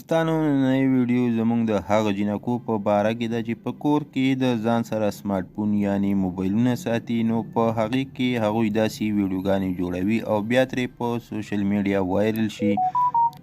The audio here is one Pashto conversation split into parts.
دوستانو نننۍ ویډیو زموږ د هغه جنکو په باره کې ده چې په کور کې د ځان سره سمارټ فون یعنی موبایلونه ساتي. نو په هغې کې هغوی داسې ویډیوګانې جوړوي او بیا ترې په سوشل میډیا وایرل شي.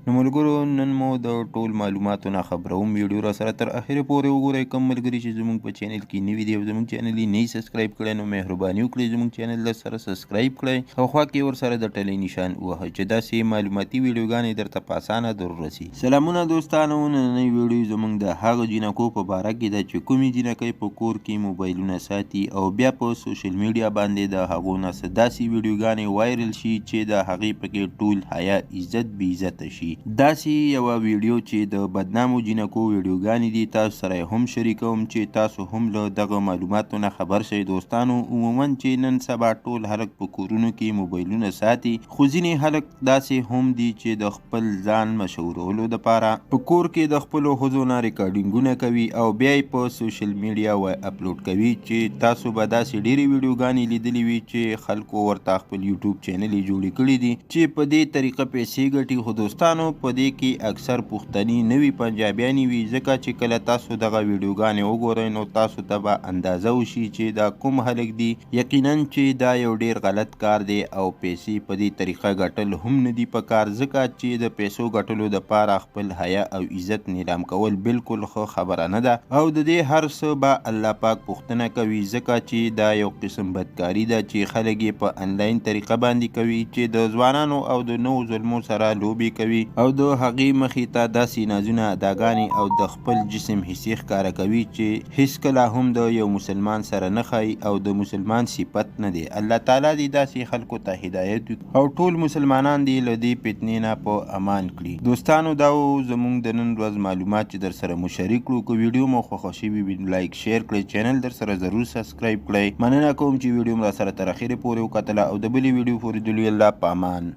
نو ملګرو نن مو د ټول معلوماتو نه خبروم. ویډیو را سره تر اخره پورې وګورئ. کوم ملګري چې زموږ په چینل کې نوي دي او زموږ چینل یې نه سبسکرایب کړی نو مهرباني وکړئ زموږ چینل در سره سبسکرایب کړئ او خوا کې ورسره د ټلۍ نشان ووهئ چې داسې معلوماتي ویډیوګانې درته په اسانه در رسي. سلامونه دوستانو، نننۍ ویډیو زموږ د هغه جنکو په باره کې ده چې کومې جنکۍ په کور کې موبایلونه ساتي او بیا په سوشل میډیا باندې د هغو نه څه داسې ویډیوګانې وایرل شي چې د هغې پکې ټول حیا عزت بې عزته شي. داسې یوه ویډیو چې د بدنامو جنکو ویډیوګانې دي تاسو سره یې هم شریکوم چې تاسو هم له دغه معلوماتو نه خبر شئ. دوستانو عموما چې نن سبا ټول خلک په کورونو کې موبایلونه ساتي، خو ځینې خلک داسې هم دي چې د خپل ځان مشهورولو دپاره په کور کې د خپلو ښځو نه ریکارډینګونه کوي او بیا یې په سوشل میډیا اپلوډ کوي. چې تاسو به داسې ډېرې ویډیوګانې لیدلې وي چې خلکو ورته خپل یوټیوب چینل یې جوړې کړي دي چې په دې طریقه پیسې ګټي. خو دوستانو په دې کې اکثر پښتني نوي پنجابیانې وي، ځکه چې کله تاسو دغه ویډیوګانې وګورئ نو تاسو ته به اندازه وشي چې دا کوم خلک دي. یقینا چې دا یو ډیر غلط کار دی او پیسې په دې طریقه ګټل هم نه دي پکار، ځکه چې د پیسو ګټلو دپاره خپل حیا او عزت نیلام کول بالکل ښه خبره نه ده او د دې هر څه به الله پاک پوښتنه کوي، ځکه چې دا یو قسم بدکاري ده چې خلک یې په انلاین طریقه باندې کوي چې د ځوانانو او د نوو ظلمو سره لوبې کوي او د هغې مخې ته داسې نازونه اداګانې او د خپل جسم حصې ښکاره کوي چې هیڅکله هم د یو مسلمان سره نه ښایي او د مسلمان صفت نه دی. الله تعالی دې داسې خلکو ته هدایت وکړي او ټول مسلمانان دې له دې فتنې نه په امان کړي. دوستانو دا زموږ د نن ورځ معلومات چې در سره مو شریک کړو. که ویډیو مو خوښه شوي وي لایک شیر کړئ، چینل در سره ضرور سبسکرایب کړئ. مننه کوم چې ویډیو م را سره تر اخره پورې وکتله او د بلې ویډیو پورې دلوي الله په امان.